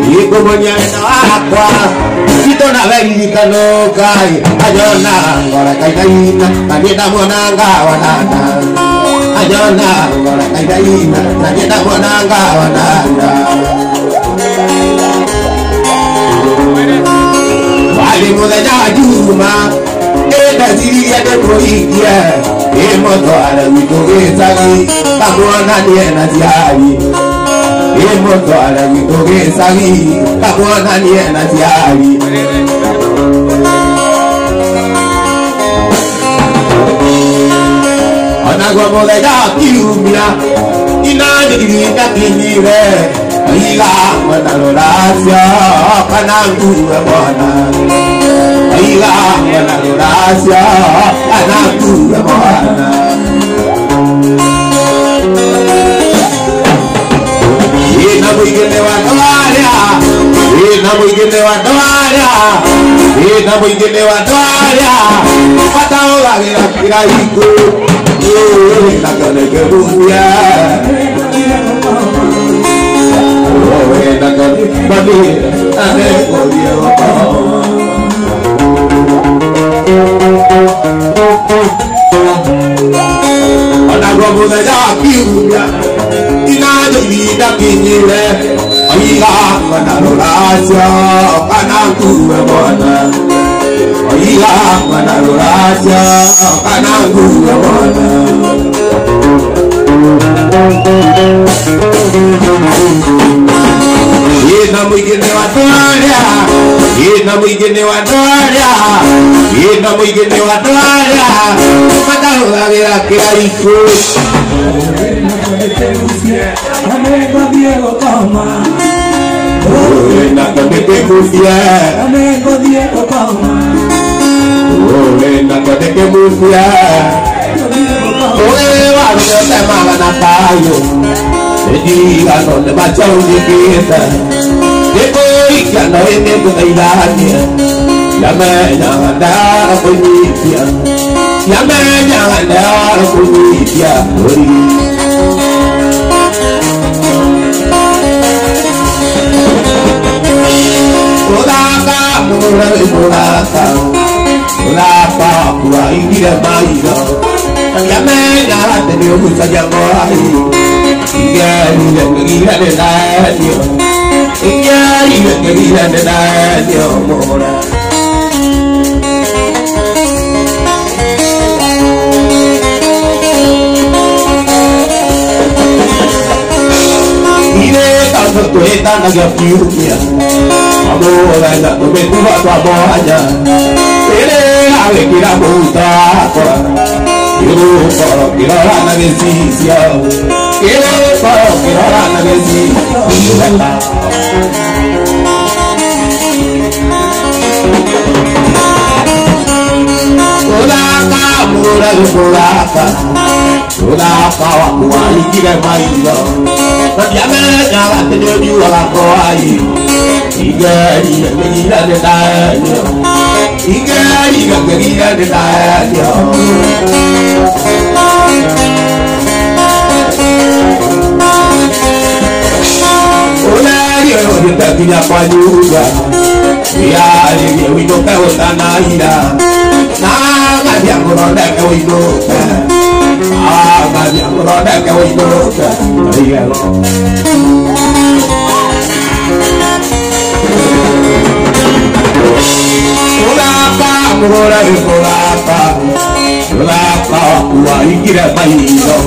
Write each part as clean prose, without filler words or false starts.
Iko monyana wakwa Ito na veli kanokai Ajona ngora kaitaina Nagenda mwananga wananda Ajona ngora kaitaina Nagenda mwananga wananda Wali muda juma Eda ziri ya dekoikia Emoto ala witogezagi Kamuana niena ziari Emoto ala witogezagi Kamuana niena ziari Anagwa muda kiumia Inajirika kinire Iga manalorasya Kanangu ebona Iga manalorasya Kanangu ebona Ina mwigene wa doaria Ina mwigene wa doaria Ina mwigene wa doaria Pataola gira kira iku Ina kone kebuya Ina kone kebuya Ane kodia wako Anagwa muda ya kiumia Inajirika kinire Oiga manalorasya Kanangu ebona Oiga manalorasya Kanangu ebona Ina mwigene wa doaria Ina mwigene wa doaria Ina mwigene wa doaria Matahola gira kira iku Amengo Diego Palma Ena kone kufia Amengo Diego Palma Ena kone kufia Oe wano temala na payo Edi ano ne machau ni kita Deko ikiano ene kuna ilania Yame nyanganda kunyitia Yame nyanganda kunyitia Mulaka Mulaka Kua ingire maino Yame nyanganda ni umusa jango hai Gira de daño Gira de daño mora Ire tanto tueta na gafiukia Amora na tumetuva tua boya Ire ave kira muta Iro kira na gesisia Quiero la vecina Mulaka wakua ikire mailo Yame nyala tenyobi walakoai Igeri gagirira de daño Igeri gagirira de daño Kita pajuga ya ni wito ka utana ida na ngadia ngoronda ka wito ngadia ngoronda ka wito iya lo Ulapa wa ikira maino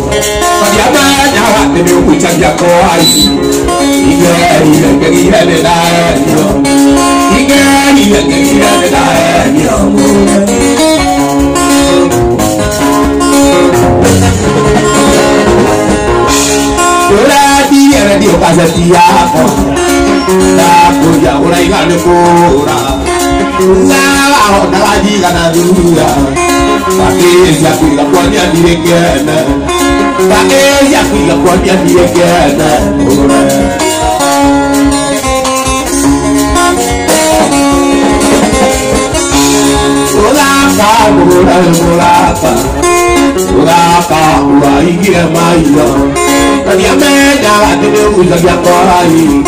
Padiama nyawa tebe ukuchanja kohai Iga de daño Iga de daño Ula dia radio casa tiako Taku ya ula igane kura Sawa ona wajiga na dunia Pakezi ya kuiga kwa nia direkene Pakezi ya kuiga kwa nia direkene Ulapa Ula igire mailo Kanyame nyala tene uza ya kohai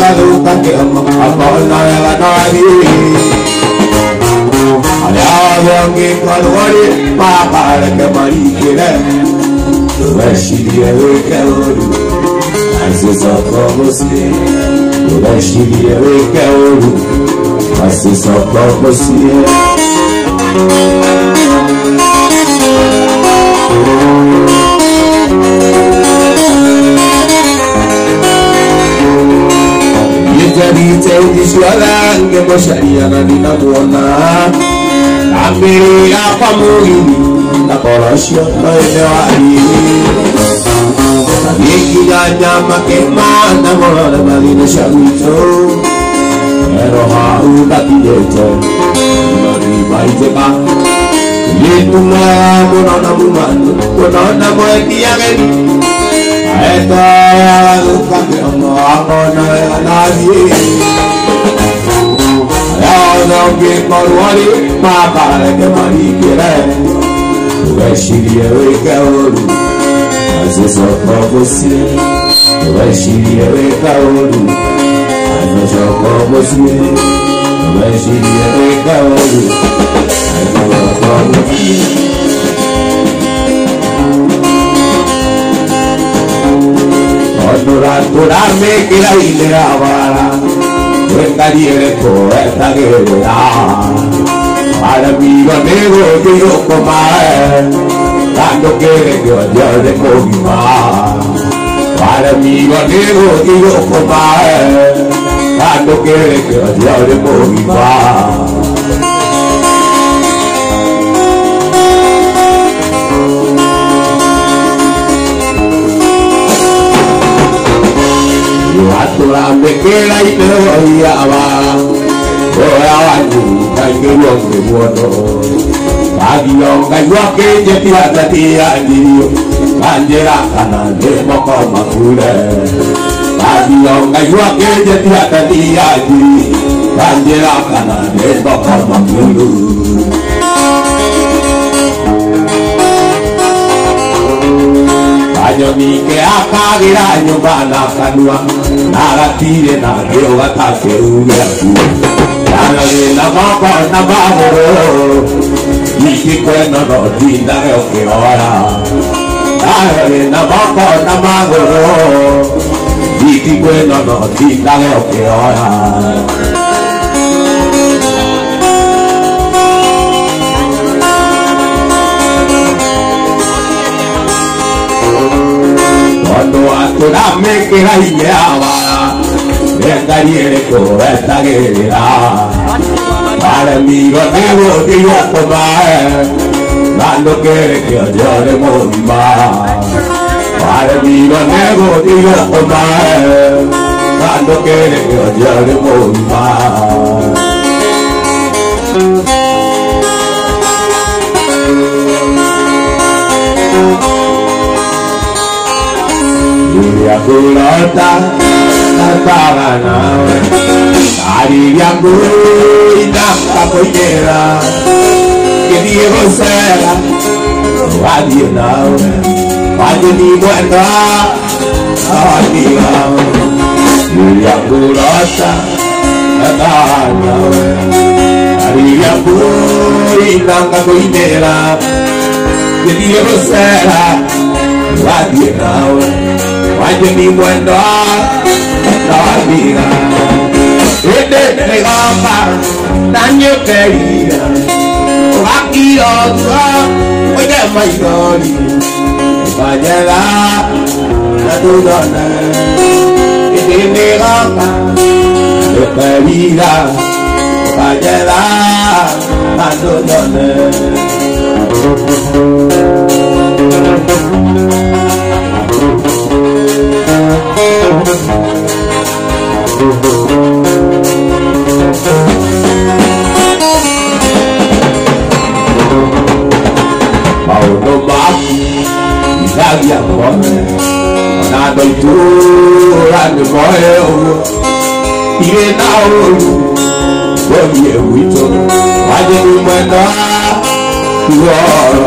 la duca que amo, a la noche. Allá que cuando voy, papá le que mariquera, lo vestiré de calor, así só como você, lo vestiré de calor, así só como você. Dite udiswalan que mocharia na dina buona Amiri apa muhini na korosyo no ideali Niki nyanya makemana mora malina shawito Ero hau dati yeto Mari baiteka Yetu na monona mumanu Monona moeti yageni Aeta luka que amo agona nadie Ayano que maruari Mapare que mariquere Tu veshiria e caoru Mas é só pra você Tu veshiria e caoru Mas é só pra você Tu veshiria e caoru Mas é só pra você Durarme que la ideaba Venga diere poeta guerrera Para mí lo nego que yo coma Tanto quiere que yo de comima Para mí lo nego que yo coma Tanto quiere que yo de comima Durarme que la ideaba Oyawangu kangeyon de bono Agiyon kaywa ke jetia tatia diyo Kanjera kana de moko makule Agiyon kaywa ke jetia tatia diyo Kanjera kana de moko makule Año ni que akagira año bana kanua Nagatire na geo gatake uyaku Yana de la mapa na baboro Niki kweno no tinda geo que ora Yana de la mapa na baboro Niki kweno no tinda geo que ora Cuando aturame que la ideaba Venga diere poeta guerrera Para mí lo nego que yo coma Cuando quiere que yo de bomba Para mí lo nego que yo coma Cuando quiere que yo de bomba Dunia kulota Tantara nawe Ari yangu Inaka koyera Que Diego será Wadi nawe Wadi ni buena Wadi nawe Dunia kulota Tantara nawe Ari yangu Inaka koyera Que Diego será Wadi nawe Wadi ni buena Wadi nawe Ede negamba Daño querida Aquí otro Oye maidori Vayela La dudona Ede negamba De querida Vayela La dudona Paulo Maki, Italia Mone, Nado Itura de Moeo, Irenao, Boye Wito, Wajeni Mwenda, Tuoro,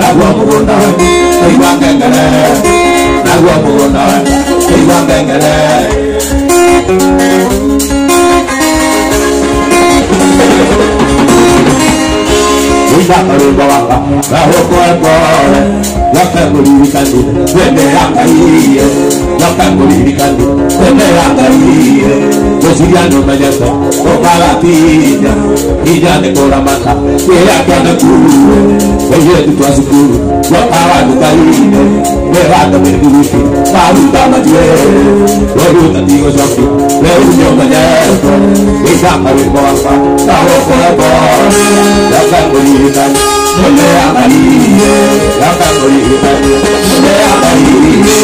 Lagu kare bawaka raho kore yakanguri kandi wende akaiye yakanguri kandi wende akaiye Josiano majasa okalapida ijane kora maka ya kana kuwe wewe tutwasukuru wakawa tukaide wewe mekurufi baruta majwe wewe tatigo shoki wewe nyoma japo ikapa webaka tawo kwa yakanguri kandi wende akaiye yakanguri kandi wende akaiye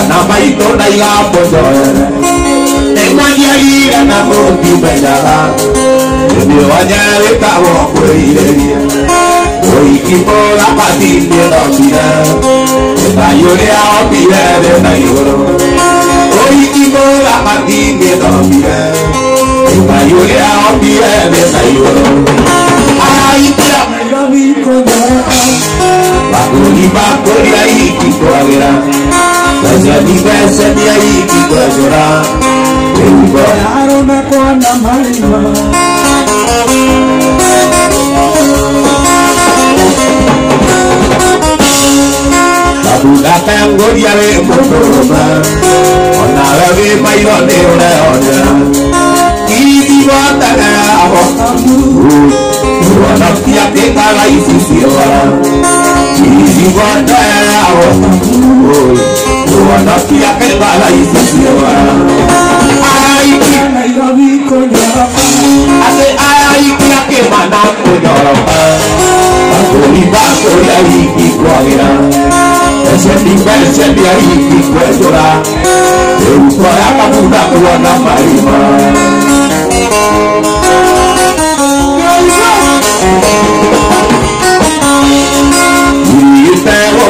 Nama itu naya bodoh, temanya ira namu di bandara, demi wajah kita wong ira, woi kipola pati dia tayo dia opira de tayo, woi kipola pati dia tayo dia opira de tayo, ay dia melami kondara. Baku dia iki kuagira, jadi biasa dia iki kuagira. Ibu arona kuana malima. Baku datang dia le motorba, ona lagi mayo de ona. Ibu batana abokamu, ona tiap dekala isusiwa. Isi wanda awotamu, wana kia kebala isi siwa. Ai kia nairobi konyoropa, ase ai kia kemana konyoropa. Bako ya iki kuagira, ese dia iki kuagira. Euko ya kamuda kuana marima.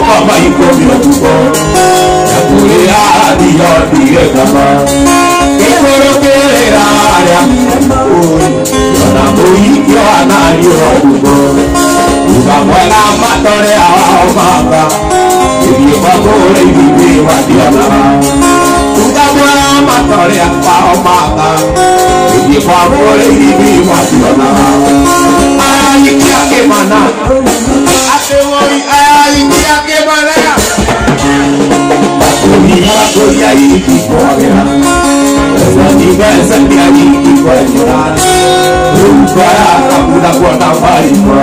Papa iko bilotuko yakulia dia dia kama ikoro kelera ya na boikyo anayo uko ubamwana matore awamaka ibi babore ibi wadiana ubamwana matore awamaka ibi babore ibi wadiana ai kia kemana atewoi ai kia kemana ya iki kuagira Saniga sandia iki kuagira Rumpaya kamuda kuota marima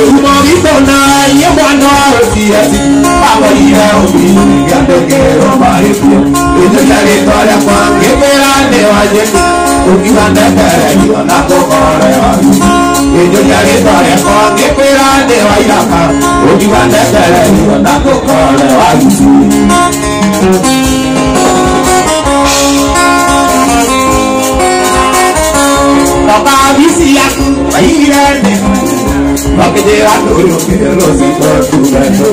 Umagitona yebwana osiasi Papa ira obi gande kero maripia Ito jari toya kwange perande wajeki Ukibanda kere yona kokore wajeki Ito jari toya kwange perande wajaka Ukibanda kere yona kokore wajeki Toka visi yaku Airande Porque lleva todo lo que los hijos jugando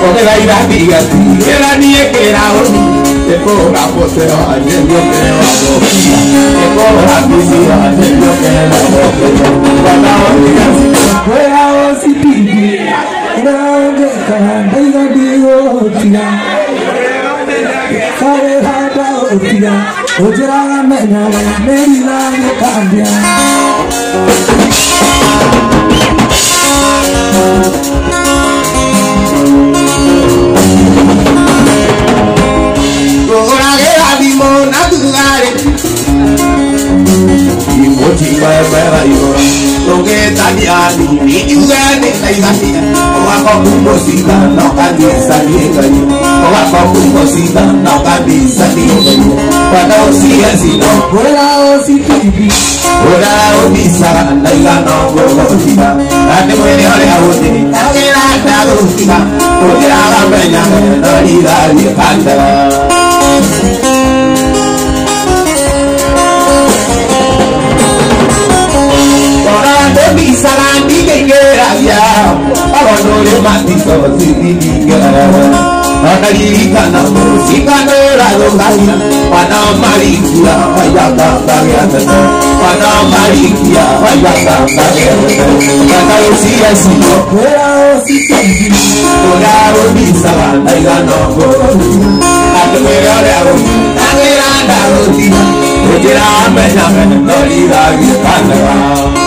Porque la ira diga si era ni que era oni Te cobra poseo ayer yo que era boquilla Te cobra visita ayer yo que era boquilla Cuando diga si fuera o si pipi Era donde canta y no digo tira Sabe jata o tira O tira la mena me dirá que cambia Patarikana, Sikandora, Rogania, Panamarikia, Ayaka, Pariata, Panamarikia, Ayaka, Pariata, Patarosia, Sino, Orao, Nisava, Naigano, Atamerao, Tangeranda, Rotina, Ujiramen, Norida, Canada.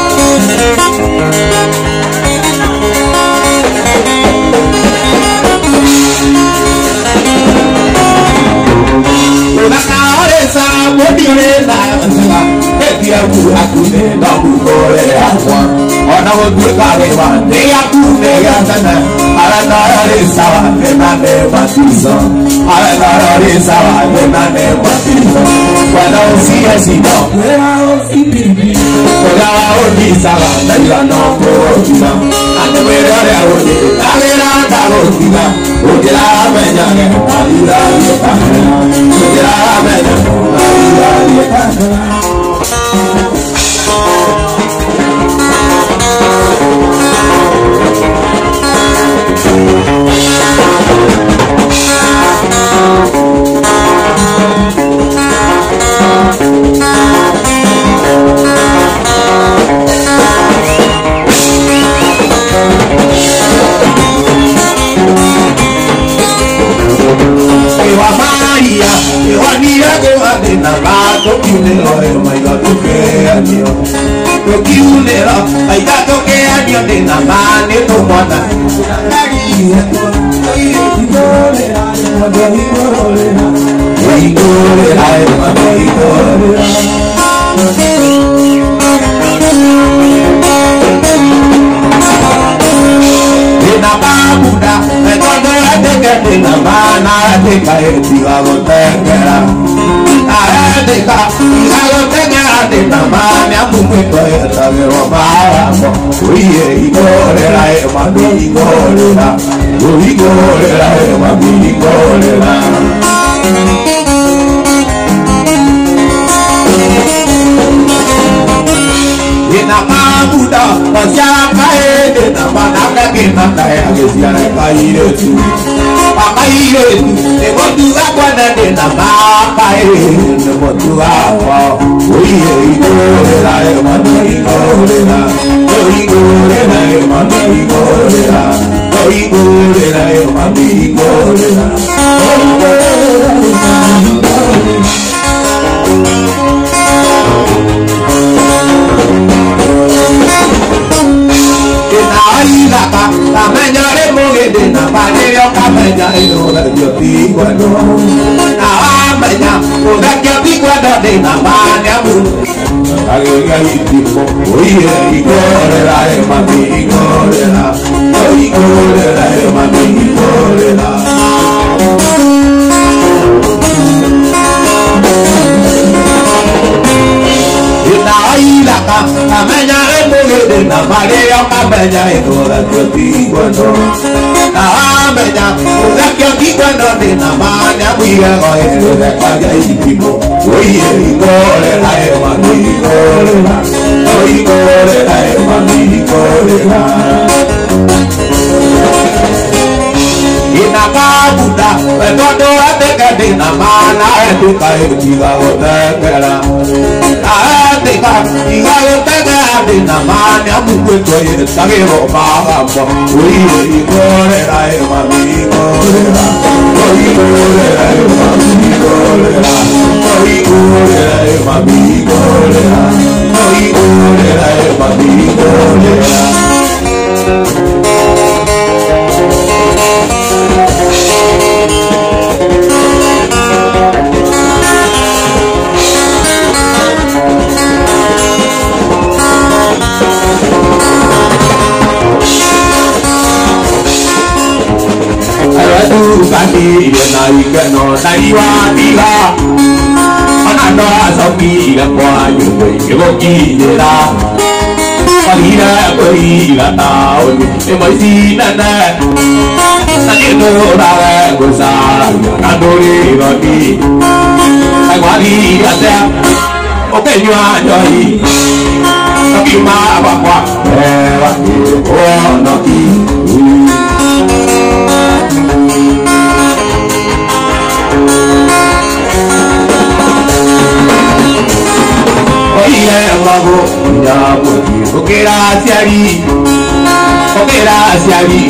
mago nyabo okera siari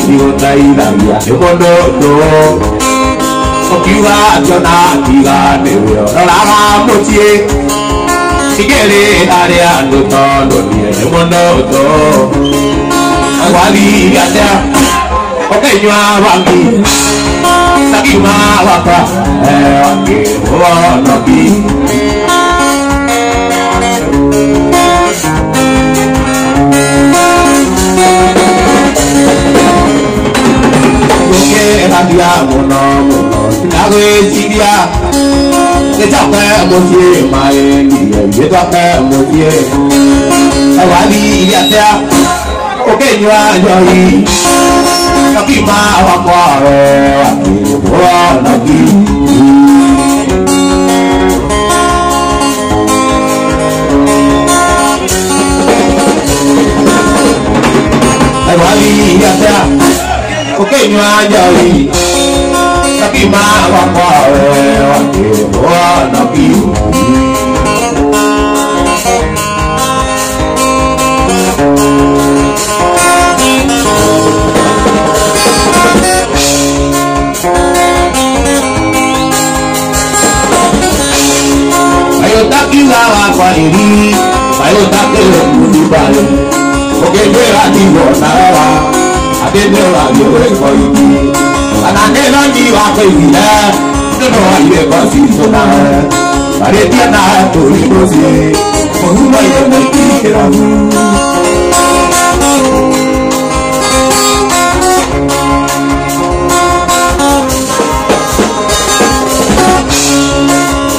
ni otaira ya emondo okiwa jona igane yo rara motie igere area ndo tondo ni emondo awali ata okenywa wangi sakima wapa wangi wonoki dia mono nawe sidia ke chapa motie mai ye chapa motie awali ya ta okenywa joi kakima wa kware wa ki awali ya ta okenywa joi kakima wa kware wa ki Ini, saya tak kelihatan di balik. Oke, berarti bonawa, ada lagi orang ini. Anaknya lagi waktu ini, semua ini pasti sudah. Ada dia nak tulis musik, mengubah yang berpikiran.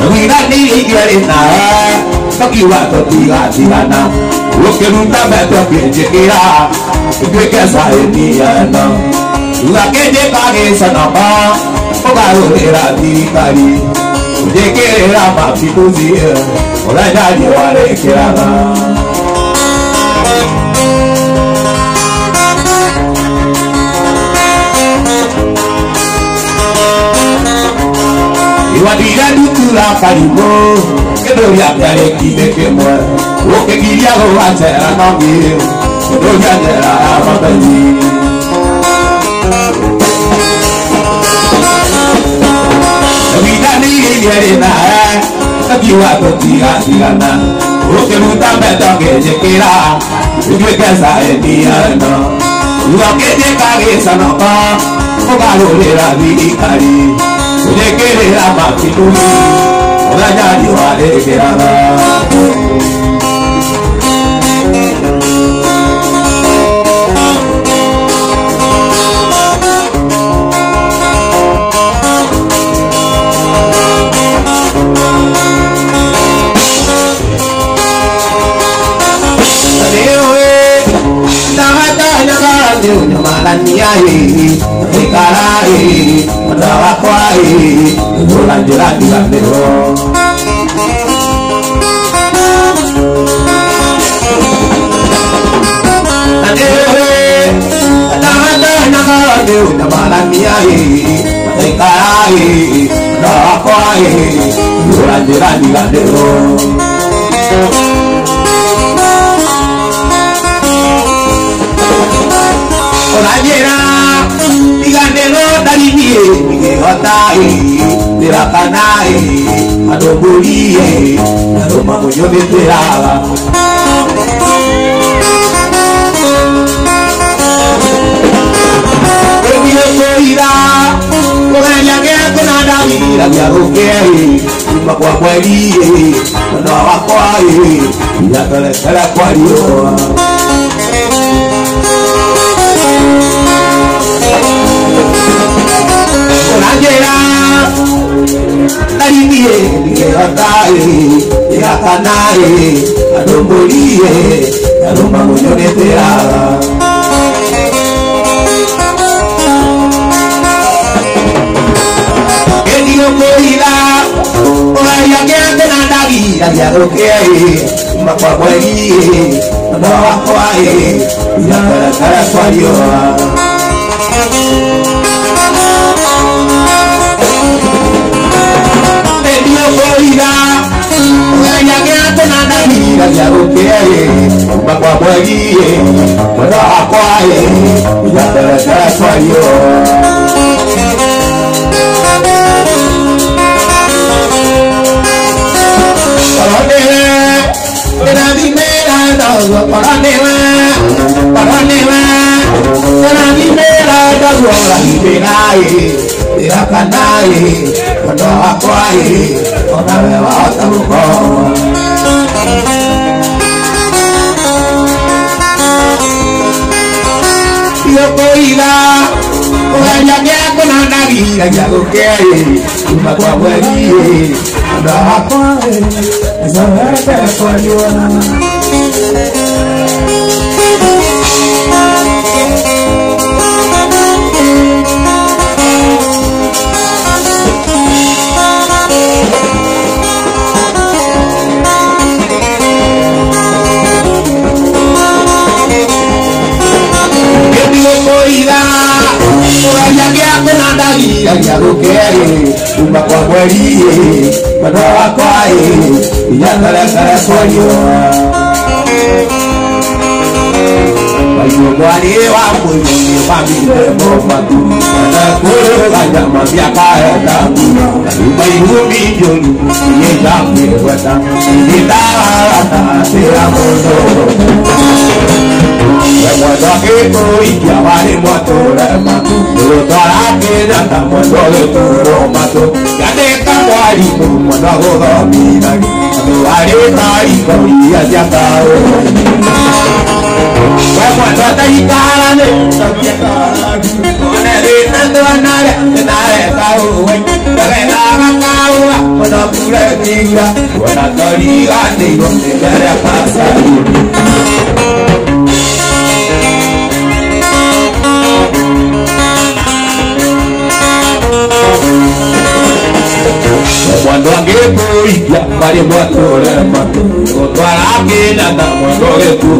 Mengingat ini kerana Toki waktu tiga-tigana Oke nunta beto kejekira Keke saini yana Lake jekage sanapa Ogaru nera tirikari Jekera mapikuzi Ola jadi wale kirana Iwadira dukula karibu Kedoya kare kide kemwa Oke kiria go atera nongi Kedoya nera amabazi Nabida ni yere na Kakiwa totiga-tigana Oke nuta beto kejekira Ujwe kesa eniano Oke jekage sanoka Ogalo lera vidikari Ujekere rama pituni Ola jadi wale kerana Umagwa mweri mwendo wakwa ijaterekere kwayo Cuando angepo ya pare muatore mato Otara que nada muando de tu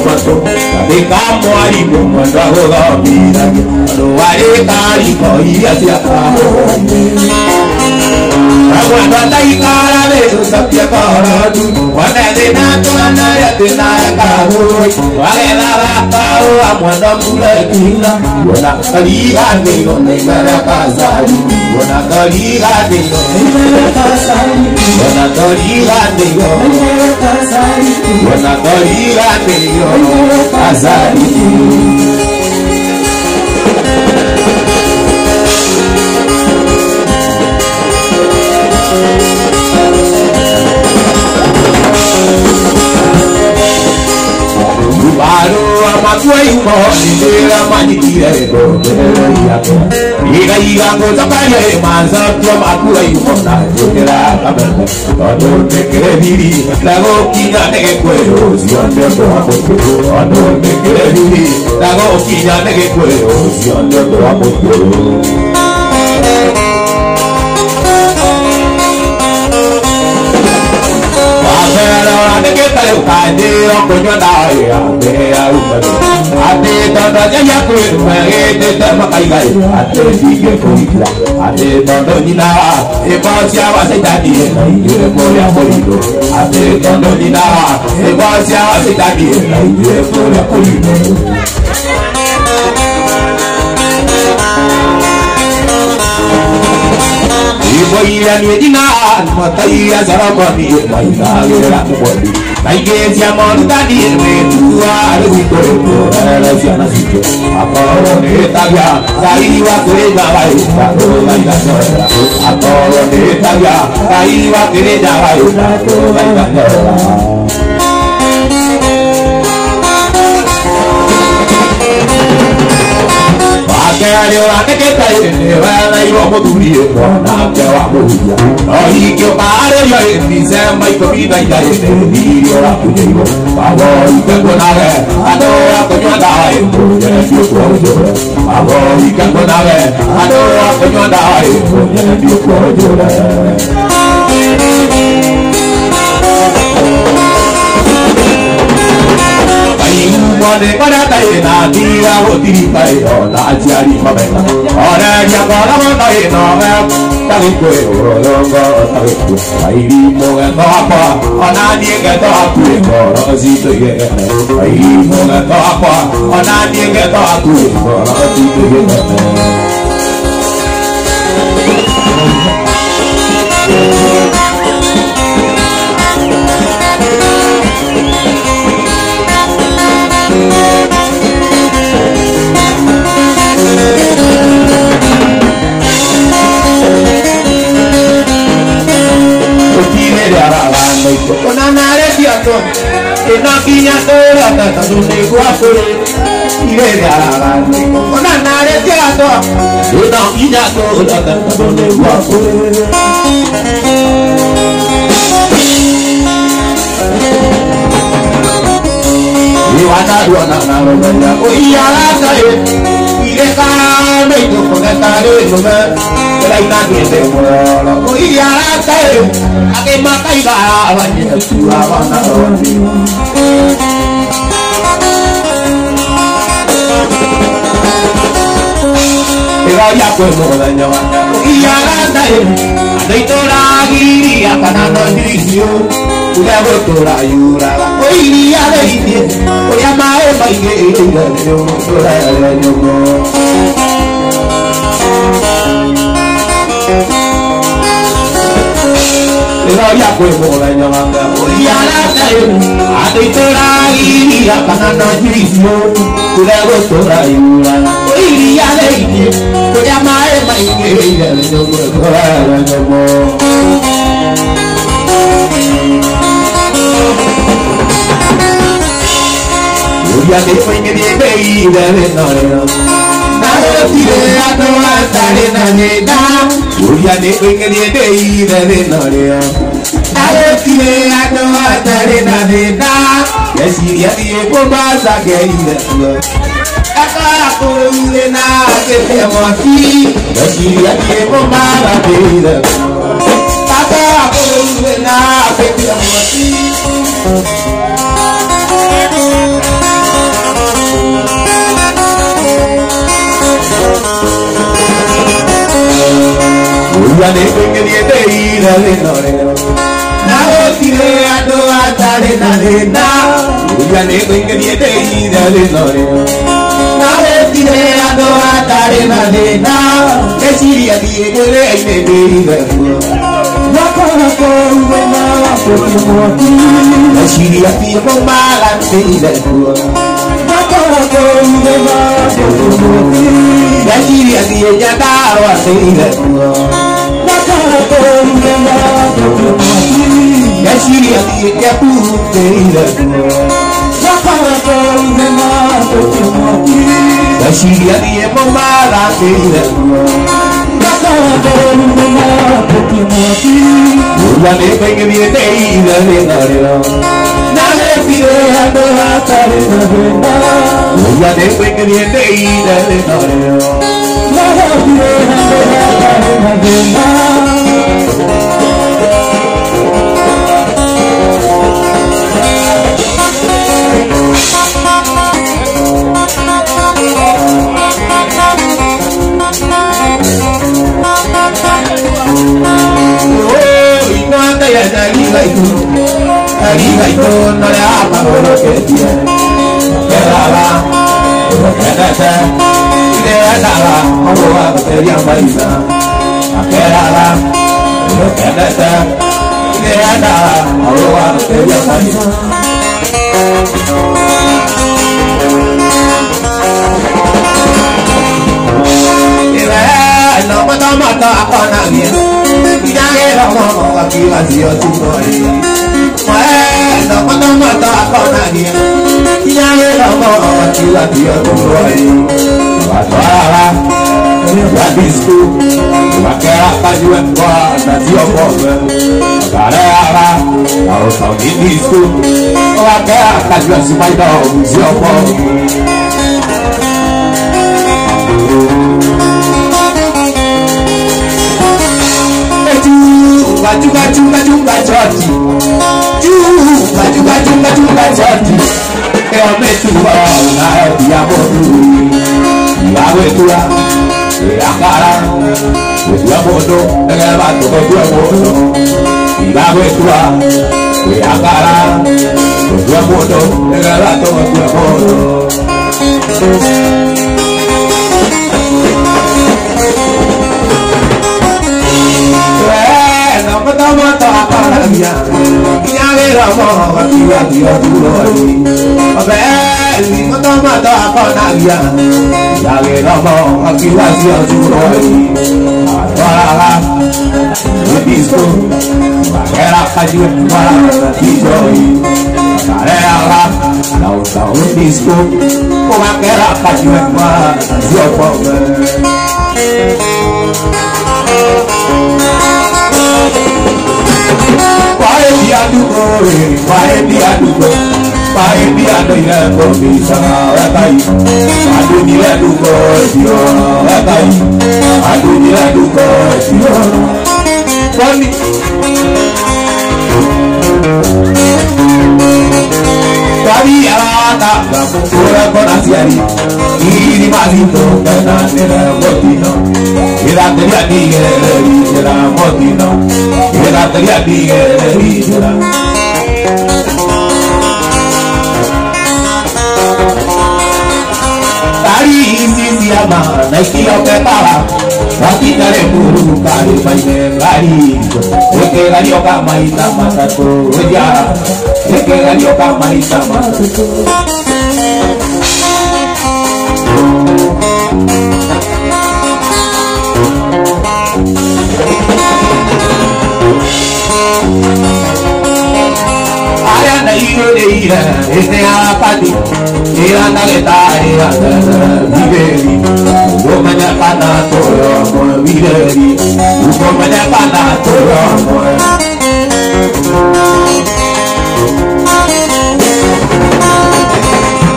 mato De campo aripo muando a roda mira Lo haré carico y hacia abajo Cuando anda y cara de sapia cara Cuando de nato anda de nada caro Vale la vaca muando mulequina Buena caliga de donde me la casa Buena caliga de donde me la casa Buena caliga de donde me la casa Buena caliga de donde me la casa Voy a medinar, mataría Zaramani, Maina, la iglesia montaña, me tuva, el victorio, la ciudad, a todo de Italia, ahí va a querer la toda la sola, a todo de Italia, ahí va a querer la toda la sola. Ate que te va y vamos tu vida, no te va a morir. Hoy que pare yo en mi samba y comida y cae de video la puñero. Vamos y que con ave, adora coño andai, porque yo puedo llorar. Vamos y que con ave, adora coño andai, porque yo puedo llorar. De para na tira o tiri pai o la chiari mabela ora ya para monta no Tabico, Rolongo, Tabico, Airimo, and Papa, Onani, get up, Rosito, Airimo, and Papa, Onani, get up, Rosito, akara ya bodo daga ba to ko bodo ila we tua we akara ya bodo daga ba to ko bodo no mata akara ya ya le ramo wa tiwa tiwa duro ni abe ni mata akara ya ya le ramo wa tiwa tiwa duro ni para disco era kajiwe para dijoi karela la disco ko era kajiwe para jopo Pae dia do ya ko bisa ratai adu dia du ko dio ratai adu dia du ko dio koni kami alata pura konasiari ini malito kana nera motino era teria digere era motino era teria digere era Siama, naiki oke para, wati kare buru kare paine gari, eke gari oka maita matato, oja, eke gari oka maita matato. Este apati, era na guitarra, era viveri, o mena pana toro, viveri, o mena pana toro.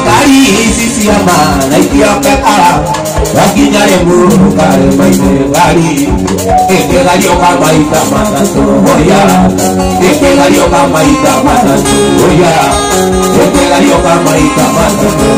Kari sisi ama, naiki oke kara, wakinya remuru kare maine gari, eke gari oka maita matato, oya, eke gari oka maita matato, oya. Eke gari oka maita matato.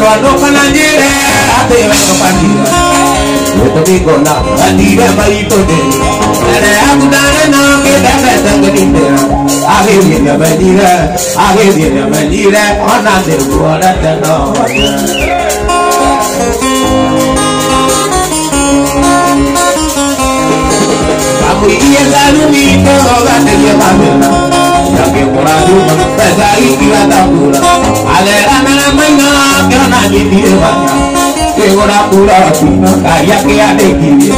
Cuando cananjere ate vengo pandira yo te digo na pandira baito de ere agudare na que debe tangadindera age viene bandira ona de buona de no amu iya salumi to ga de yamana ya que por ayuda pesa y tira tabura ale ana maina que na ni diranya que ora pura fina kaya que ade kiri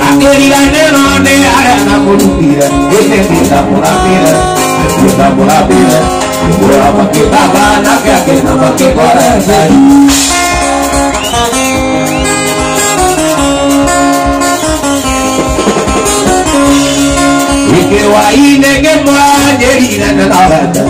akeri ganero de ana mulupira ese tira por apira ora porque bana que na que corazón que waine que moajerina na nada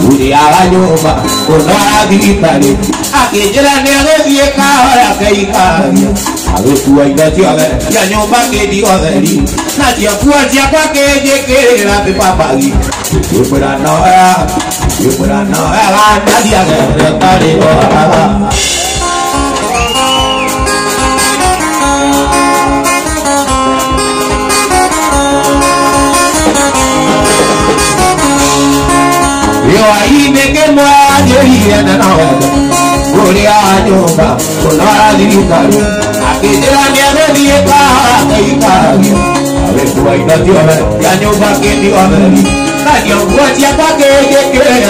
uri alayoma kona digitale akejera ne agogie ka ora keikaria agotua idatiole ya nyumba ke dioderi na tia kuatia kwa keje kera pe papagi yepura no era nadia de pare ora yo ahí me quemo ayer en la noche por año va con la digitale aquí te la nieve dieta que cambia a ver tu habitación ya no va que digo a ver nadie guacha pa que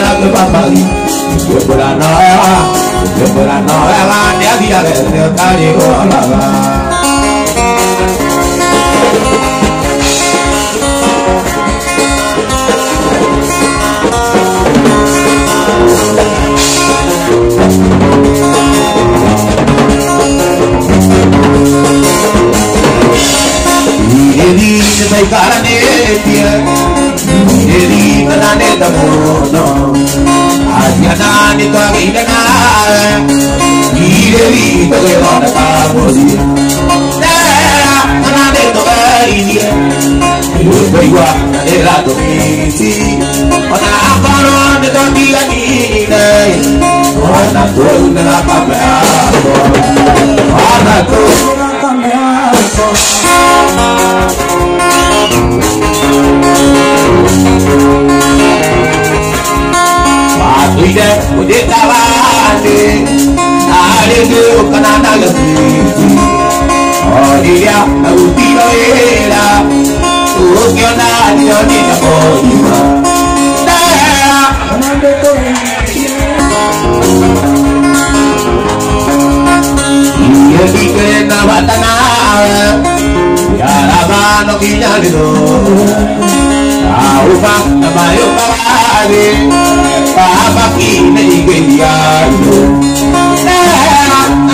la que papá yo por la la nadie a ver te digo la carane pia, di carane da mono, Asiana ni toa gina na, iri to ke ona ka bosi. Dera ana de to iri, iri bewa de la to isi. Ona aparo de to dia ni ne, ona to na la kamera, ona to na kamera. Ide ude tawade ale de kanana lati o dia udiro era o kiona dio ni na boima da amande to ye dikre na batana ya rabano kinyalido aupa na mayo parade Papa kine igeniano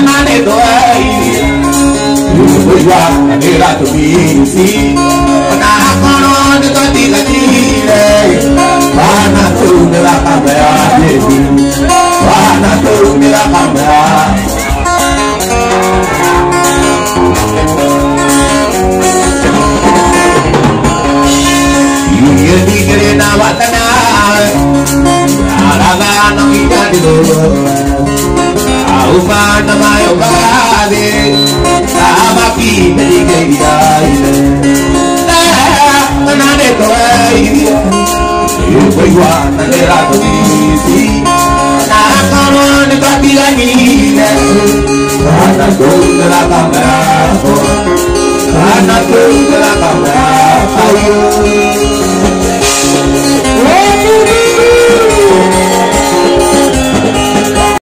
Nane doai Uwa nera to bisi Na kono de to tigatire Bana tu nera kamera devi Bana tu nera kamera Ye digre na watana Araga no idadido Aupa na mayo bade Sama ki medigaya Na de to ai Yuwa na de ra to disi Na kono de patila ni na to de la kamera Na to de la